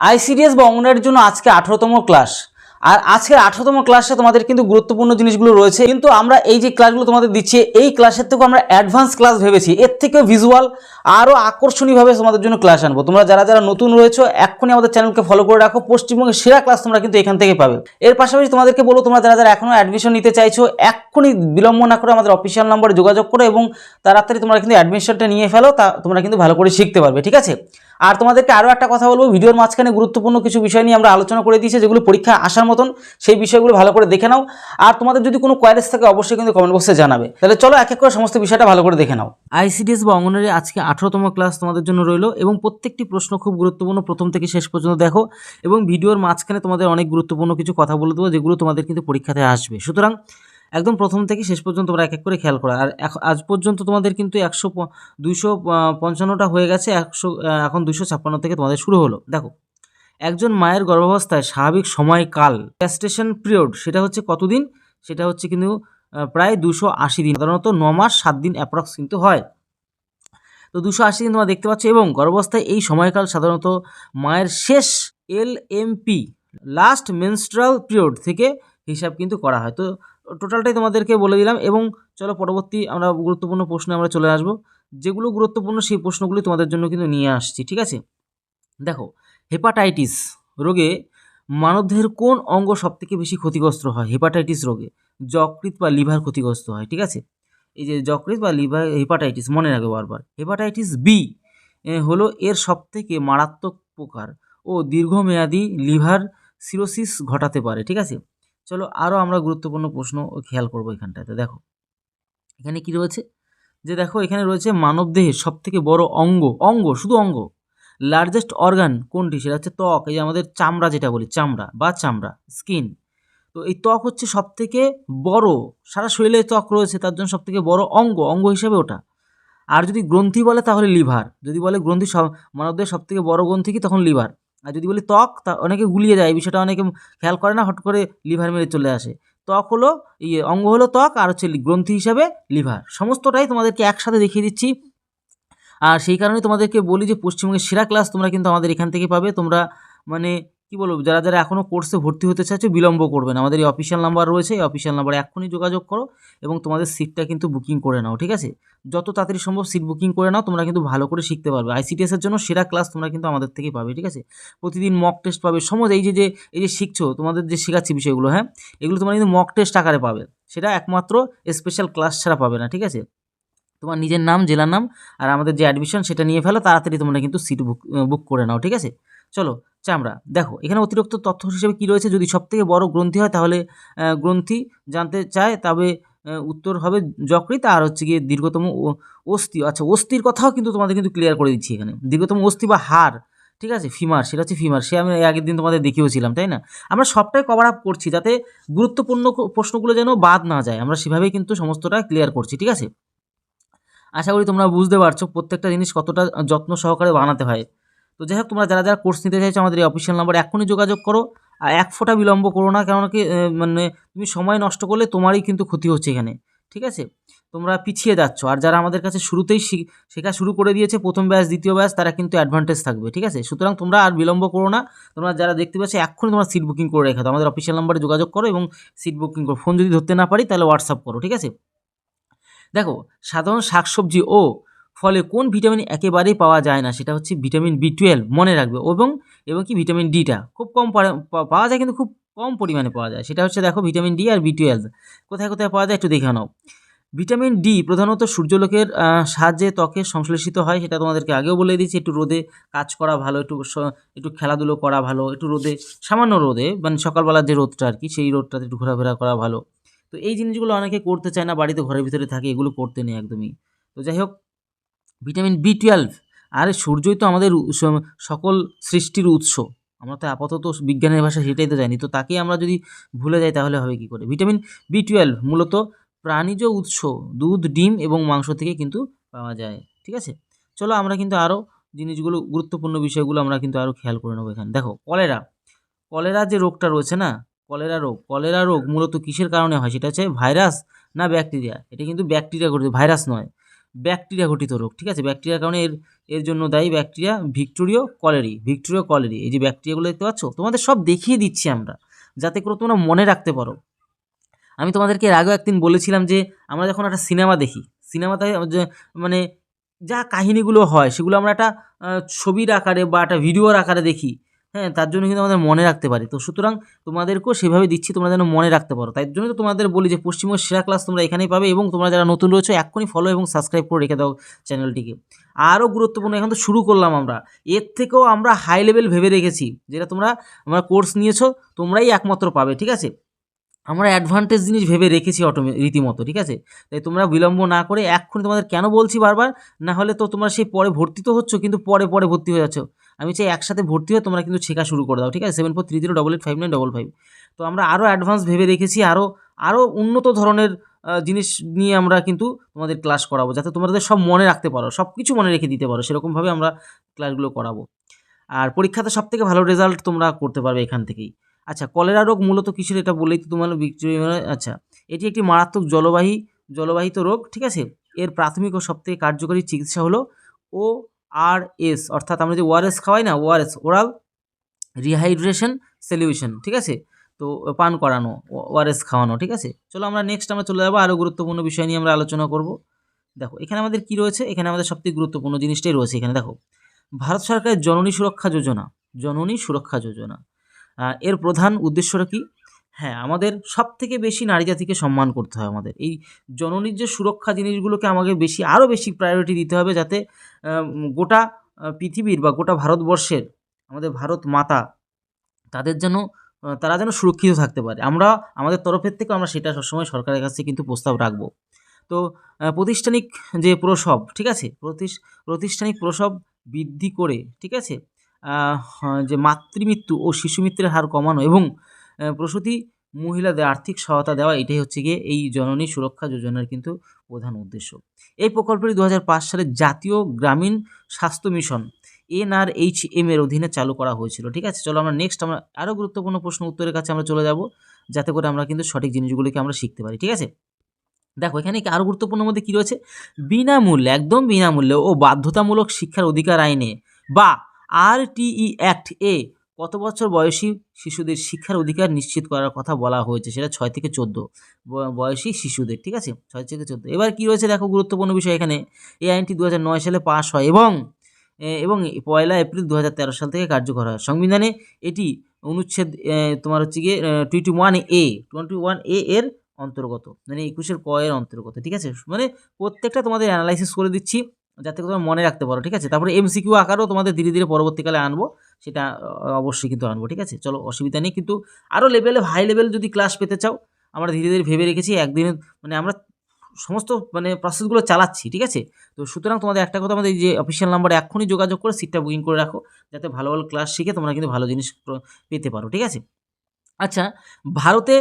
ICDS বা অঙ্গনওয়াড়ির জন্য আজকে 18তম ক্লাস। আর আজকের 18তম ক্লাসে তোমাদের কিন্তু গুরুত্বপূর্ণ জিনিসগুলো রয়েছে, কিন্তু আমরা এই যে ক্লাসগুলো তোমাদের দিচ্ছি এই ক্লাসের থেকেও আমরা অ্যাডভান্স ক্লাস ভেবেছি, এর থেকেও ভিজুয়াল আরও আকর্ষণীয়ভাবে তোমাদের জন্য ক্লাস আনবো। তোমরা যারা যারা নতুন রয়েছো এক্ষুনি আমাদের চ্যানেলকে ফলো করে রাখো, পশ্চিমবঙ্গের সেরা ক্লাস তোমরা কিন্তু এখান থেকে পাবে। এর পাশাপাশি তোমাদেরকে বলো, তোমরা যারা যারা এখনো অ্যাডমিশন নিতে চাইছো এক্ষুনি বিলম্ব না করে আমাদের অফিসিয়াল নাম্বারে যোগাযোগ করো এবং তাড়াতাড়ি তোমরা কিন্তু অ্যাডমিশনটা নিয়ে ফেলো, তা তোমরা কিন্তু ভালো করে শিখতে পারবে, ঠিক আছে। আর তোমাদেরকে আরও একটা কথা বলবো, ভিডিওর মাঝখানে গুরুত্বপূর্ণ কিছু বিষয় নিয়ে আমরা আলোচনা করে দিয়েছি, যেগুলো পরীক্ষা আসার মতন, সেই বিষয়গুলো ভালো করে দেখে নাও। আর তোমাদের যদি কোনো কোয়ারিজ থাকে অবশ্যই কিন্তু কমেন্ট বক্সে জানাবে। তাহলে চলো এক এক করে সমস্ত বিষয়টা ভালো করে দেখে নাও। আইসিডিএস বা অঙ্গনওয়াড়ি আজকে 18তম ক্লাস তোমাদের জন্য রইলো এবং প্রত্যেকটি প্রশ্ন খুব গুরুত্বপূর্ণ, প্রথম থেকে শেষ পর্যন্ত দেখো এবং ভিডিওর মাঝখানে তোমাদের অনেক গুরুত্বপূর্ণ কিছু কথা বলে দেবো যেগুলো তোমাদের কিন্তু পরীক্ষাতে আসবে। সুতরাং একদম প্রথম থেকে শেষ পর্যন্ত তোমরা এক এক করে খেয়াল করো। আর আজ পর্যন্ত তোমাদের কিন্তু 255টা হয়ে গেছে, এখন 256 থেকে তোমাদের শুরু হলো। দেখো, একজন মায়ের গর্ভাবস্থায় স্বাভাবিক সময়কাল গ্যাস্টেশন পিরিয়ড সেটা হচ্ছে কতদিন? সেটা হচ্ছে কিন্তু প্রায় 280 দিন, সাধারণত 9 মাস 7 দিন অ্যাপ্রক্স কিন্তু হয়। তো 280 দিন তোমরা দেখতে পাচ্ছ এবং গর্ভাবস্থায় এই সময়কাল সাধারণত মায়ের শেষ LMP লাস্ট মেনস্ট্রাল পিরিয়ড থেকে হিসাব কিন্তু করা হয়। তো টোটালটাই তোমাদেরকে বলে দিলাম এবং চলো পরবর্তী আমরা গুরুত্বপূর্ণ প্রশ্নে আমরা চলে আসবো। যেগুলো গুরুত্বপূর্ণ সেই প্রশ্নগুলি তোমাদের জন্য কিন্তু নিয়ে আসছি, ঠিক আছে। দেখো, হেপাটাইটিস রোগে মানবদেহের কোন অঙ্গ সবথেকে বেশি ক্ষতিগ্রস্ত হয়? হেপাটাইটিস রোগে যকৃৎ বা লিভার ক্ষতিগ্রস্ত হয়, ঠিক আছে। এই যে যকৃৎ বা লিভার হেপাটাইটিস মনে রাখবে বারবার। হেপাটাইটিস বি হলো এর সবথেকে মারাত্মক প্রকার ও দীর্ঘমেয়াদী লিভার সিরোসিস ঘটাতে পারে, ঠিক আছে। চলো আরও আমরা গুরুত্বপূর্ণ প্রশ্ন খেয়াল করবো এখানটাতে। দেখো এখানে কি রয়েছে, যে দেখো এখানে রয়েছে মানবদেহের সবথেকে বড় শুধু অঙ্গ লার্জেস্ট অর্গান কোনটি? সেটা হচ্ছে ত্বক। এই যে আমাদের চামড়া যেটা বলি, চামড়া স্কিন। তো এই ত্বক হচ্ছে সবথেকে বড়, সারা শরীরে ত্বক রয়েছে, তার জন্য সবথেকে বড় অঙ্গ হিসেবে ওটা। আর যদি গ্রন্থি বলে তাহলে লিভার। যদি বলে গ্রন্থি মানবদেহের সবথেকে বড় গ্রন্থি কি, তখন লিভার। আর যদি বলি ত্বক, তা অনেকে গুলিয়ে যায়, এই বিষয়টা অনেকে খেয়াল করে না, হট করে লিভার মেরে চলে আসে। ত্বক হলো অঙ্গ হলো ত্বক, আর হচ্ছে গ্রন্থি হিসাবে লিভার। সমস্তটাই তোমাদেরকে একসাথে দেখিয়ে দিচ্ছি। আর সেই কারণে তোমাদেরকে বলি যে পশ্চিমবঙ্গের সেরা ক্লাস তোমরা কিন্তু আমাদের এখান থেকে পাবে। তোমরা মানে কি বলবো, যারা যারা এখনও কোর্সে ভর্তি হতে চাইছো বিলম্ব করবে না, আমাদের এই অফিসিয়াল নাম্বার রয়েছে, এই অফিসিয়াল নাম্বারে এক্ষুনি যোগাযোগ করো এবং তোমাদের সিটটা কিন্তু বুকিং করে নাও, ঠিক আছে। যত তাড়াতাড়ি সম্ভব সিট বুকিং করে নাও, তোমরা কিন্তু ভালো করে শিখতে পারবে। আইসিডিএস এর জন্য সেরা ক্লাস তোমরা কিন্তু আমাদের থেকেই পাবে, ঠিক আছে। প্রতিদিন মক টেস্ট পাবে, এই যে শিখছো, তোমাদের যে শেখাচ্ছি বিষয়গুলো, হ্যাঁ, এগুলো তোমরা কিন্তু মক টেস্ট আকারে পাবে, সেটা একমাত্র স্পেশাল ক্লাস ছাড়া পাবে না, ঠিক আছে। তোমার নিজের নাম, জেলার নাম আর আমাদের যে অ্যাডমিশন সেটা নিয়ে ফেলো, তাড়াতাড়ি তোমরা কিন্তু সিট বুক করে নাও, ঠিক আছে। চলো চামড়া, দেখো এখানে অতিরিক্ত তথ্য হিসেবে কী রয়েছে, যদি সবথেকে বড় গ্রন্থি হয় তাহলে গ্রন্থি জানতে চায়, তবে উত্তর হবে যকৃৎ। আর হচ্ছে গিয়ে দীর্ঘতম অস্থি, আচ্ছা অস্থির কথাও কিন্তু তোমাদের কিন্তু ক্লিয়ার করে দিচ্ছি এখানে। দীর্ঘতম অস্থি বা হাড়, ঠিক আছে, ফিমার, সেটা হচ্ছে ফিমার। সে আমি আগের দিন তোমাদের দেখিয়েছিলাম, তাই না। আমরা সবটাই কভার আপ করছি যাতে গুরুত্বপূর্ণ প্রশ্নগুলো যেন বাদ না যায়, আমরা সেভাবেই কিন্তু সমস্তটা ক্লিয়ার করছি, ঠিক আছে। আশা করি তোমরা বুঝতে পারছো প্রত্যেকটা জিনিস কতটা যত্ন সহকারে বানাতে হয়। তো যাই হোক, তোমরা যারা যারা কোর্স নিতে চাইছো আমাদের এই অফিসিয়াল নাম্বারে এখনই যোগাযোগ করো। আর এক ফোঁটা বিলম্ব করো না, কারণ কি মানে তুমি সময় নষ্ট করলে তোমারই কিন্তু ক্ষতি হচ্ছে এখানে, ঠিক আছে। তোমরা পিছিয়ে যাচ্ছ। আর যারা আমাদের কাছে শুরুতেই শেখা শুরু করে দিয়েছে, প্রথম ব্যাচ দ্বিতীয় ব্যাচ, তারা কিন্তু অ্যাডভান্টেজ থাকবে, ঠিক আছে। সুতরাং তোমরা আর বিলম্ব করো না, তোমরা যারা দেখতে পাচ্ছ এক্ষুনি তোমরা সিট বুকিং করে রেখে দাও, আমাদের অফিসিয়াল নাম্বারে যোগাযোগ করো এবং সিট বুকিং করো। ফোন যদি ধরতে না পারি তাহলে হোয়াটসঅ্যাপ করো, ঠিক আছে। দেখো, সাধারণ শাকসবজি ও ফলে কোন ভিটামিন একেবারেই পাওয়া যায় না? সেটা হচ্ছে ভিটামিন B12, মনে রাখবে। এবং কি ভিটামিন ডিটা খুব কম পাওয়া যায়, কিন্তু খুব কম পরিমাণে পাওয়া যায়। সেটা হচ্ছে দেখো ভিটামিন ডি আর B12 কোথায় কোথায় পাওয়া যায় একটু দেখে নাও। ভিটামিন ডি প্রধানত সূর্যালোকের সাহায্যে ত্বকে সংশ্লেষিত হয়, সেটা তোমাদেরকে আগেও বলে দিয়েছি। একটু রোদে কাজ করা ভালো, একটু খেলাধুলো করা ভালো, একটু রোদে, সামান্য রোদে, মানে সকালবেলার যে রোদটা আর কি, সেই রোদটাতে একটু ঘোরাফেরা করা ভালো। তো এই জিনিসগুলো অনেকে করতে চায় না, বাড়িতে ঘরের ভিতরে থাকে, এগুলো করতে নেই একদমই। তো যাই হোক, ভিটামিন B12, আরে সূর্যই তো আমাদের সকল সৃষ্টির উৎস। আমরা তো আপাতত বিজ্ঞানের ভাষা সেটাই তো জানি, তো তাকেই আমরা যদি ভুলে যাই তাহলে হবে কী করে। ভিটামিন B12 মূলত প্রাণীজ উৎস, দুধ, ডিম এবং মাংস থেকে কিন্তু পাওয়া যায়, ঠিক আছে। চলো আমরা কিন্তু আরও জিনিসগুলো, গুরুত্বপূর্ণ বিষয়গুলো আমরা কিন্তু আরও খেয়াল করে নেবো এখানে। দেখো কলেরা যে রোগটা রয়েছে না, কলেরা রোগ মূলত কিসের কারণে হয়? সেটা হচ্ছে ভাইরাস না ব্যাকটেরিয়া? এটা কিন্তু ব্যাকটেরিয়া ঘটিত, ভাইরাস নয়, ব্যাকটেরিয়া ঘটিত রোগ, ঠিক আছে। ব্যাকটেরিয়ার কারণে এর জন্য দায়ী ব্যাকটেরিয়া ভিক্টোরিও কলেরি। এই যে ব্যাকটেরিয়াগুলো দেখতে পাচ্ছ, তোমাদের সব দেখিয়ে দিচ্ছি আমরা, যাতে করে তোমরা মনে রাখতে পারো। আমি তোমাদেরকে এর আগেও একদিন বলেছিলাম যে আমরা যখন একটা সিনেমা দেখি, সিনেমাতে যে মানে যা কাহিনীগুলো হয় সেগুলো আমরা একটা ছবির আকারে বা একটা ভিডিওর আকারে দেখি, হ্যাঁ, তার জন্য কিন্তু আমাদের মনে রাখতে পারি। তো সুতরাং তোমাদেরকেও সেভাবে দিচ্ছি, তোমরা যেন মনে রাখতে পারো। তাই জন্য তো তোমাদের বলি যে পশ্চিমবঙ্গের সেরা ক্লাস তোমরা এখানেই পাবে, এবং তোমরা যারা নতুন রয়েছে এক্ষুনি ফলো এবং সাবস্ক্রাইব করে রেখে দাও চ্যানেলটিকে। আরও গুরুত্বপূর্ণ, এখন তো শুরু করলাম আমরা, এর থেকেও আমরা হাই লেভেল ভেবে রেখেছি, যেটা আমরা কোর্স নিয়েছো তোমরাই একমাত্র পাবে, ঠিক আছে। আমরা অ্যাডভান্টেজ জিনিস ভেবে রেখেছি রীতিমতো, ঠিক আছে। তাই তোমরা বিলম্ব না করে এক্ষুনি, তোমাদের কেন বলছি বারবার, না হলে তো তোমরা সেই পরে ভর্তি তো হচ্ছ, কিন্তু পরে ভর্তি হয়ে যাচ্ছ। আমি চাই একসাথে ভর্তি হয়ে তোমরা কিন্তু শেখা শুরু করে দাও, ঠিক আছে। 7430885955। তো আমরা আরও অ্যাডভান্স ভেবে রেখেছি, আরও উন্নত ধরনের জিনিস নিয়ে আমরা কিন্তু তোমাদের ক্লাস করাবো, যাতে তোমাদের সব মনে রাখতে পারো, সব কিছু মনে রেখে দিতে পারো, সেরকমভাবে আমরা ক্লাসগুলো করাবো। আর পরীক্ষাতে সবথেকে ভালো রেজাল্ট তোমরা করতে পারবে এখান থেকেই। আচ্ছা, কলেরা রোগ মূলত কিসের, এটা বললেই তো তোমার আচ্ছা, এটি একটি মারাত্মক জলবাহিত রোগ, ঠিক আছে। এর প্রাথমিক ও সবথেকে কার্যকরী চিকিৎসা হলো ORS, অর্থাৎ আমরা যে ওআরএস খাওয়াই না, ORS, ওরাল রিহাইড্রেশন সলিউশন, ঠিক আছে। তো পান করানো, ORS খাওয়ানো, ঠিক আছে। চলো আমরা নেক্সট চলে যাবো আরও গুরুত্বপূর্ণ বিষয় নিয়ে আমরা আলোচনা করব। দেখো এখানে আমাদের কি রয়েছে, এখানে আমাদের সবথেকে গুরুত্বপূর্ণ জিনিসটাই রয়েছে এখানে। দেখো, ভারত সরকারের জননী সুরক্ষা যোজনা, এর প্রধান উদ্দেশ্যটা কি? হ্যাঁ, আমাদের সবথেকে বেশি নারী জাতিকে সম্মান করতে হয়। আমাদের এই জননীর যে সুরক্ষা জিনিসগুলোকে আমাকে আরও বেশি প্রায়োরিটি দিতে হবে, যাতে গোটা পৃথিবীর বা গোটা ভারতবর্ষের আমাদের ভারত মাতা, তারা যেন সুরক্ষিত থাকতে পারে। আমরা আমাদের তরফের থেকে আমরা সেটা সবসময় সরকারের কাছে কিন্তু প্রস্তাব রাখবো। তো প্রাতিষ্ঠানিক যে প্রসব, ঠিক আছে, প্রাতিষ্ঠানিক প্রসব বৃদ্ধি করে, ঠিক আছে, যে মাতৃমৃত্যু ও শিশু মৃত্যুর হার কমানো এবং প্রসূতি মহিলাদের আর্থিক সহায়তা দেওয়া, এটাই হচ্ছে গিয়ে এই জননী সুরক্ষা যোজনার কিন্তু প্রধান উদ্দেশ্য। এই প্রকল্পটি 2005 সালে জাতীয় গ্রামীণ স্বাস্থ্য মিশন NRHM এর অধীনে চালু করা হয়েছিল, ঠিক আছে। চলো আমরা নেক্সট আরও গুরুত্বপূর্ণ প্রশ্ন উত্তরের কাছে আমরা চলে যাব, যাতে করে আমরা কিন্তু সঠিক জিনিসগুলিকে আমরা শিখতে পারি, ঠিক আছে। দেখো এখানে আরও গুরুত্বপূর্ণ মধ্যে কী রয়েছে, বিনামূল্যে, একদম বিনামূল্যে ও বাধ্যতামূলক শিক্ষার অধিকার আইনে বা RTE অ্যাক্ট এ কত বছর বয়সী শিশুদের শিক্ষার অধিকার নিশ্চিত করার কথা বলা হয়েছে, সেটা 6 থেকে 14 বয়সী শিশুদের, ঠিক আছে, 6 থেকে 14। এবার কী রয়েছে দেখো, গুরুত্বপূর্ণ বিষয় এখানে, এই আইনটি 2009 সালে পাস হয় এবং 1 এপ্রিল 2013 সাল থেকে কার্যকর হয়। সংবিধানে এটি অনুচ্ছেদ তোমার হচ্ছে গিয়ে 21A এর অন্তর্গত, মানে 21 ক এর অন্তর্গত, ঠিক আছে। মানে প্রত্যেকটা তোমাদের অ্যানালাইসিস করে দিচ্ছি, যাতে তোমরা মনে রাখতে পারো, ঠিক আছে। তারপরে MCQ আকারেও তোমাদের ধীরে ধীরে পরবর্তীকালে আনবো, সেটা অবশ্যই কিন্তু আনবো, ঠিক আছে। চলো অসুবিধা নেই, কিন্তু আরও হাই লেভেল যদি ক্লাস পেতে চাও, আমরা ধীরে ধীরে ভেবে রেখেছি একদিনে, মানে আমরা সমস্ত প্রসেসগুলো চালাচ্ছি, ঠিক আছে। তো সুতরাং তোমাদের একটা কথা, আমাদের এই যে অফিসিয়াল নাম্বারে এক্ষুনি যোগাযোগ করে সিটটা বুকিং করে রাখো, যাতে ভালো ক্লাস শিখে তোমরা কিন্তু ভালো জিনিস পেতে পারো, ঠিক আছে। আচ্ছা, ভারতে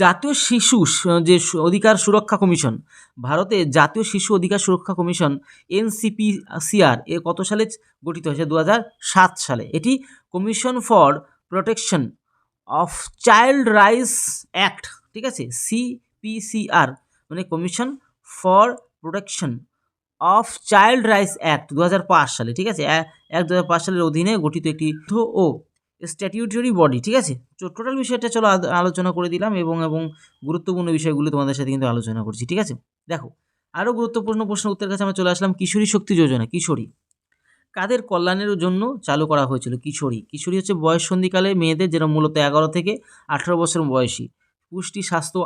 জাতীয় অধিকার সুরক্ষা কমিশন, ভারতে জাতীয় শিশু অধিকার সুরক্ষা কমিশন NCPCR এ কত সালে গঠিত হয়েছে? 2007 সালে। এটি commission for protection of child rights act, ঠিক আছে, CPCR, মানে commission for protection of child rights act 2005 সালে, ঠিক আছে, 2005 সালের অধীনে গঠিত একটি ও স্ট্যাটিউটরি বডি, ঠিক আছে। টোটাল বিষয়টা চলো আলোচনা করে দিলাম, এবং গুরুত্বপূর্ণ বিষয়গুলো তোমাদের সাথে কিন্তু আলোচনা করছি, ঠিক আছে। দেখো আরও গুরুত্বপূর্ণ প্রশ্ন উত্তরের কাছে আমরা চলে আসলাম। কিশোরী শক্তি যোজনা, কিশোরী কাদের কল্যাণের জন্য চালু করা হয়েছিল? কিশোরী হচ্ছে বয়ঃসন্ধিকালে মেয়েদের, যেটা মূলত 11 থেকে 18 বছর বয়সী, পুষ্টি, স্বাস্থ্য,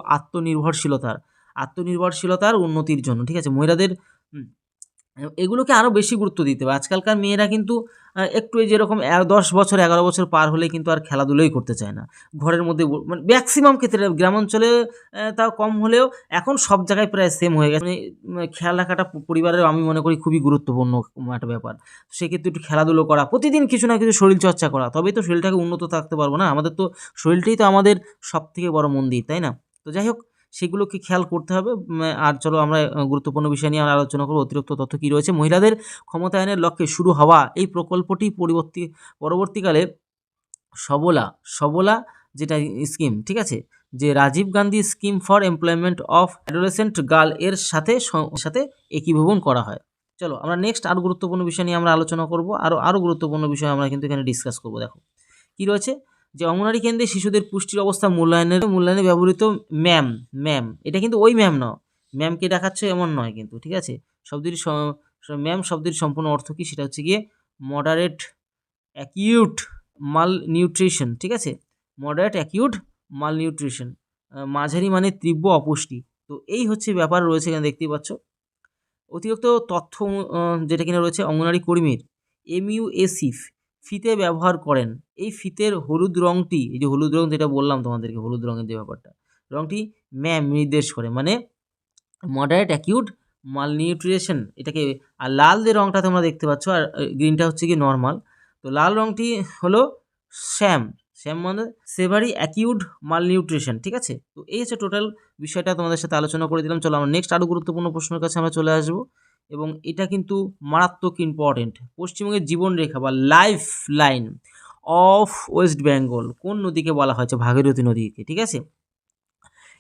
আত্মনির্ভরশীলতার উন্নতির জন্য, ঠিক আছে। মহিলাদের এগুলোকে আরও বেশি গুরুত্ব দিতে হবে। আজকালকার মেয়েরা কিন্তু একটু যেরকম 10 বছর 11 বছর পার হলে কিন্তু আর খেলাধুলোই করতে চায় না, ঘরের মধ্যে, মানে ম্যাক্সিমাম ক্ষেত্রে, গ্রামাঞ্চলে তাও কম হলেও এখন সব জায়গায় প্রায় সেম হয়ে গেছে। খেয়াল রাখাটা পরিবারের, আমি মনে করি, খুবই গুরুত্বপূর্ণ একটা ব্যাপার। সেক্ষেত্রে একটু খেলাধুলো করা, প্রতিদিন কিছু না কিছু শরীরচর্চা করা, তবেই তো শরীরটাকে উন্নত থাকতে পারবো না। আমাদের তো শরীরটাই তো আমাদের সবথেকে বড় মন্দির, তাই না? তো যাই হোক, সেগুলোকে খেয়াল করতে হবে। আর চলো আমরা গুরুত্বপূর্ণ বিষয় নিয়ে আমরা আলোচনা করব। অতিরিক্ত তথ্য কী রয়েছে, মহিলাদের ক্ষমতায়নের লক্ষ্যে শুরু হওয়া এই প্রকল্পটি পরবর্তীকালে সবলা যেটা স্কিম, ঠিক আছে, যে Rajiv Gandhi scheme for employment of adolescent girl এর সাথে একীভবন করা হয়। চলো আমরা নেক্সট আরও গুরুত্বপূর্ণ বিষয় নিয়ে আমরা আলোচনা করব, আরও গুরুত্বপূর্ণ বিষয় আমরা কিন্তু এখানে ডিসকাস করব। দেখো কী রয়েছে, যে অঙ্গনারী কেন্দ্রে শিশুদের পুষ্টির অবস্থা মূল্যায়নে ব্যবহৃত ম্যাম, এটা কিন্তু ওই ম্যাম নয়, ম্যামকে দেখাচ্ছে এমন নয় কিন্তু, ঠিক আছে। ম্যাম শব্দের সম্পূর্ণ অর্থ কী, সেটা হচ্ছে গিয়ে মডারেট অ্যাকিউট মাল নিউট্রিশন, ঠিক আছে, মডারেট অ্যাকিউট মাল নিউট্রিশন, মাঝারি মানে তীব্র অপুষ্টি। তো এই হচ্ছে ব্যাপার রয়েছে এখানে দেখতেই পাচ্ছ। অতিরিক্ত তথ্য যেটা কিনা রয়েছে, অঙ্গনারী কর্মীর MUAC ফিতে ব্যবহার করেন। এই ফিতের হলুদ রঙটি, এই যে হলুদ রঙ যেটা বললাম তোমাদেরকে, হলুদ রঙের যে ব্যাপারটা, রঙটি ম্যাম নির্দেশ করে, মানে মডারেট অ্যাকিউট মালনিউট্রিশন এটাকে। আর লাল যে রঙটা তোমরা দেখতে পাচ্ছ, আর গ্রিনটা হচ্ছে কি নর্মাল। তো লাল রঙটি হলো শ্যাম মানে সেভারি অ্যাকিউট মালনিউট্রিশন, ঠিক আছে। তো এই হচ্ছে টোটাল বিষয়টা তোমাদের সাথে আলোচনা করে দিলাম। চলো আমরা নেক্সট আরও গুরুত্বপূর্ণ প্রশ্নের কাছে আমরা চলে আসবো, এবং এটা কিন্তু মারাত্মক ইম্পর্টেন্ট। পশ্চিমবঙ্গের জীবনরেখা বা life line of West Bengal কোন নদীকে বলা হয়েছে? ভাগীরথী নদীকে, ঠিক আছে।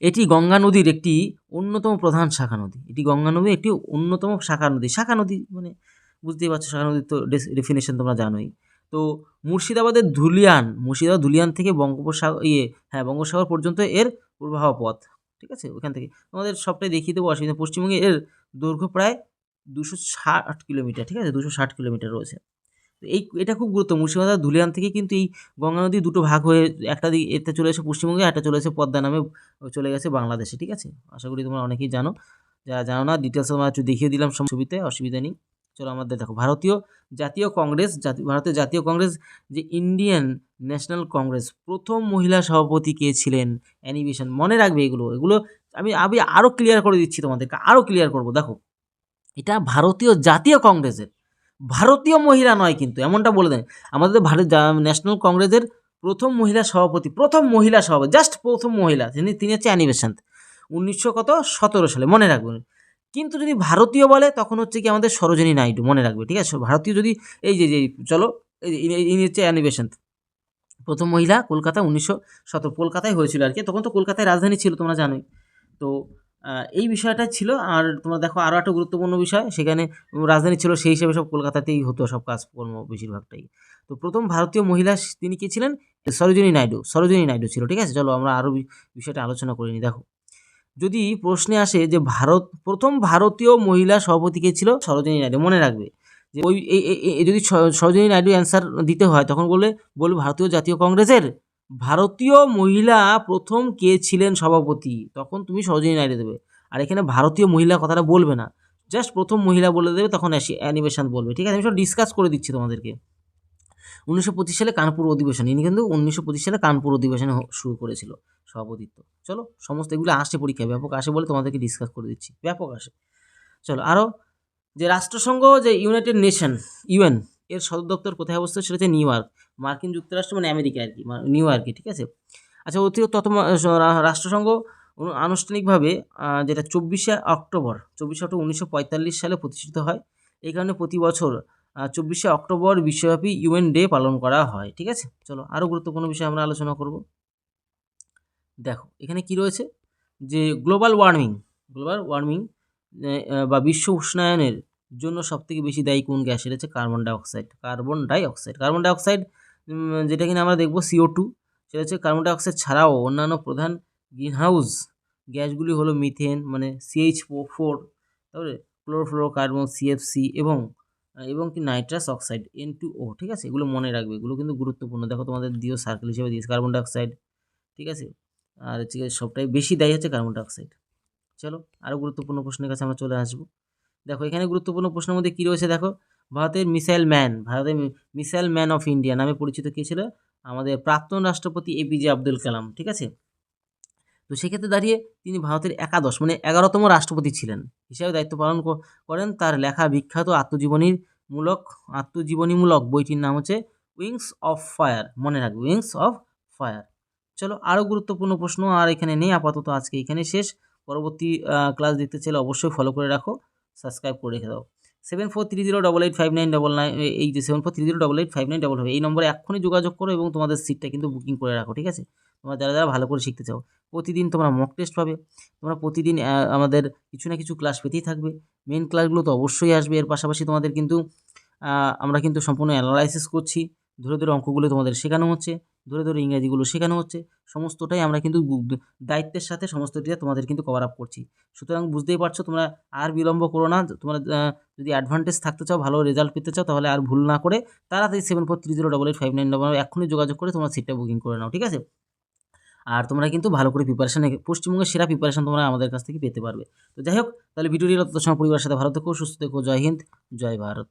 এটি গঙ্গা নদীর একটি অন্যতম প্রধান শাখা নদী। এটি গঙ্গা নদীর একটি অন্যতম শাখা নদী মানে বুঝতেই পারছো, শাখা নদীর তো ডেফিনেশন তোমরা জানোই। তো মুর্শিদাবাদ ধুলিয়ান থেকে বঙ্গোপসাগর পর্যন্ত এর প্রবাহ পথ, ঠিক আছে। ওখান থেকে তোমাদের সবটাই দেখিয়ে দেবো, অসুবিধা। পশ্চিমবঙ্গে এর দৈর্ঘ্য প্রায় 260 কিলোমিটার, ঠিক আছে, 260 কিলোমিটার রয়েছে। তো এটা খুব গুরুত্ব। মুর্শিদাবাদ ধুলিয়ান থেকে কিন্তু এই গঙ্গা নদী দুটো ভাগ হয়ে, একটা দিক এতে চলে এসে পশ্চিমবঙ্গে, একটা চলে এসে পদ্মা নামে চলে গেছে বাংলাদেশে, ঠিক আছে। আশা করি তোমরা অনেকেই জানো, যারা জানো না ডিটেলস আমরা একটু দেখিয়ে দিলাম ছবিতে, অসুবিধা নেই। চলো আমাদের দেখো, ভারতের জাতীয় কংগ্রেস যে ইন্ডিয়ান ন্যাশনাল কংগ্রেস, প্রথম মহিলা সভাপতি কে ছিলেন? Annie Besant. মনে রাখবে এগুলো আমি আরও ক্লিয়ার করে দিচ্ছি তোমাদেরকে, আরও ক্লিয়ার করবো। দেখো এটা ভারতীয় জাতীয় কংগ্রেসের, ভারতীয় মহিলা নয় কিন্তু, এমনটা বলে দেন। আমাদের ন্যাশনাল কংগ্রেসের প্রথম মহিলা সভাপতি, জাস্ট প্রথম মহিলা তিনি হচ্ছে অ্যানি বেসান্ট, 1917 সালে, মনে রাখবেন। কিন্তু যদি ভারতীয় বলে তখন হচ্ছে কি আমাদের সরোজিনী নাইডু, মনে রাখবে, ঠিক আছে। ভারতীয় যদি এই যে চলো, ইনি হচ্ছে অ্যানি বেসান্ট, প্রথম মহিলা, কলকাতা 1917, কলকাতায় হয়েছিল আর কি, তখন তো কলকাতায় রাজধানী ছিল তোমরা জানোই। তো এই বিষয়টা ছিল। আর তোমরা দেখো আরও একটা গুরুত্বপূর্ণ বিষয়, সেখানে রাজধানী ছিল, সেই হিসেবে সব কলকাতাতেই হতো সব কাজকর্ম বেশিরভাগটাই। তো প্রথম ভারতীয় মহিলা তিনি কে ছিলেন? সরোজিনী নাইডু ছিল, ঠিক আছে। চলো আমরা আরও বিষয়টা আলোচনা করে নিই। দেখো যদি প্রশ্নে আসে যে প্রথম ভারতীয় মহিলা সভাপতি কে ছিল? সরোজিনী নাইডু, মনে রাখবে। যে ওই যদি সরোজিনী নাইডু অ্যান্সার দিতে হয় তখন বলবে ভারতীয় জাতীয় কংগ্রেসের ভারতীয় মহিলা প্রথম কে ছিলেন সভাপতি, তখন তুমি সরোজিনী নাইডু দেবে। আর এখানে ভারতীয় মহিলা কথাটা বলবে না, জাস্ট প্রথম মহিলা বলে দেবে, তখন অ্যানি বেসান্ট বলবে, ঠিক আছে। আমি সব ডিসকাস করে দিচ্ছি তোমাদেরকে। 1925 সালে কানপুর অধিবেশন, ইনি কিন্তু 1925 সালে কানপুর অধিবেশনে শুরু করেছিল সভাপতিত্ব। চলো সমস্ত এগুলো আসে পরীক্ষায়, ব্যাপক আসে বলে তোমাদেরকে ডিসকাস করে দিচ্ছি, ব্যাপক আসে। চলো আরও, যে রাষ্ট্রসংঘ, যে ইউনাইটেড নেশন ইউএন এর সদর দপ্তর কোথায় অবস্থিত? সেটা হচ্ছে নিউ ইয়র্ক, মার্কিন যুক্তরাষ্ট্র মানে আমেরিকা আর কি, নিউ ইয়র্কে, ঠিক আছে। আচ্ছা অতিরিক্ত রাষ্ট্রসংঘ আনুষ্ঠানিকভাবে যেটা 24শে অক্টোবর 1945 সালে প্রতিষ্ঠিত হয়। এই কারণে প্রতি বছর 24শে অক্টোবর বিশ্বব্যাপী ইউএন ডে পালন করা হয়, ঠিক আছে। চলো আরও গুরুত্বপূর্ণ বিষয় আমরা আলোচনা করব। দেখো এখানে কি রয়েছে, যে গ্লোবাল ওয়ার্মিং বা বিশ্ব উষ্ণায়নের জন্য সবথেকে বেশি দায়ী কোন গ্যাস? এটা হচ্ছে কার্বন ডাইঅক্সাইড, যেটা কিনা আমরা দেখব CO2। সেটা হচ্ছে কার্বন ডাইঅক্সাইড ছাড়াও অন্যান্য প্রধান গ্রিনহাউস গ্যাসগুলি হলো মিথেন মানে CH4, তারপরে ক্লোরোফ্লোরোকার্বন CFC, এবং কি নাইট্রাস অক্সাইড N2O, ঠিক আছে। এগুলো মনে রাখবে, এগুলো কিন্তু গুরুত্বপূর্ণ। দেখো তোমাদের দিও সার্কেল হিসেবে দিয়েছে কার্বন ডাইঅক্সাইড, ঠিক আছে। আর হচ্ছে সবটাই বেশি দায়ী হচ্ছে কার্বন ডাইঅক্সাইড। চলো আরও গুরুত্বপূর্ণ প্রশ্নের কাছে আমরা চলে আসবো। দেখো এখানে গুরুত্বপূর্ণ প্রশ্নের মধ্যে কী রয়েছে, দেখো ভারতের মিসাইল ম্যান অফ ইন্ডিয়া নামে পরিচিত কে ছিল? আমাদের প্রাক্তন রাষ্ট্রপতি APJ আব্দুল কালাম, ঠিক আছে। তো সেক্ষেত্রে দাঁড়িয়ে তিনি ভারতের 11তম রাষ্ট্রপতি ছিলেন হিসাবে দায়িত্ব পালন করেন। তার লেখা বিখ্যাত আত্মজীবনীমূলক বইটির নাম হচ্ছে উইংস অফ ফায়ার, মনে রাখবে, উইংস অফ ফায়ার। চলো আরও গুরুত্বপূর্ণ প্রশ্ন আর এখানে নেই, আপাতত আজকে এখানে শেষ। পরবর্তী ক্লাস দেখতে চাইলে অবশ্যই ফলো করে রাখো, সাবস্ক্রাইব করে রেখে দাও। 7430885999, এই যে 7430885999 এই নম্বরে এক্ষুনি যোগাযোগ করো এবং তোমাদের সিটটা কিন্তু বুকিং করে রাখো, ঠিক আছে। তোমরা যারা যারা ভালো করে শিখতে চাও। প্রতিদিন তোমরা মক টেস্ট পাবে, তোমরা প্রতিদিন আমাদের কিছু না কিছু ক্লাস পেতেই থাকবে। মেন ক্লাসগুলো তো অবশ্যই আসবে। এর পাশাপাশি তোমাদের কিন্তু আমরা কিন্তু সম্পূর্ণ অ্যানালাইসিস করছি, ধরে ধরে অঙ্কগুলো তোমাদের শেখানো হচ্ছে, ধরে ধরে ইংরাজিগুলো শেখানো হচ্ছে। সমস্তটাই আমরা কিন্তু দায়িত্বের সাথে সমস্তটা তোমাদের কিন্তু কভার আপ করছি। সুতরাং বুঝতেই পারছো, তোমরা আর বিলম্ব করো না। তোমরা যদি অ্যাডভান্টেজ থাকতে চাও, ভালো রেজাল্ট পেতে চাও, তাহলে আর ভুল না করে তাড়াতাড়ি 74308859 এক্ষুনি যোগাযোগ করে তোমার সিটটা বুকিং করে নাও, ঠিক আছে? আর তোমরা কিন্তু ভালো করে প্রিপারেশন, পশ্চিমবঙ্গের সেরা প্রিপারেশন তোমরা আমাদের কাছ থেকে পেতে পারবে। তো যাই হোক, তাহলে ভিডিওটি তত সময় পরিবারের সাথে ভালো থেকো, সুস্থ থেকো। জয় হিন্দ, জয় ভারত।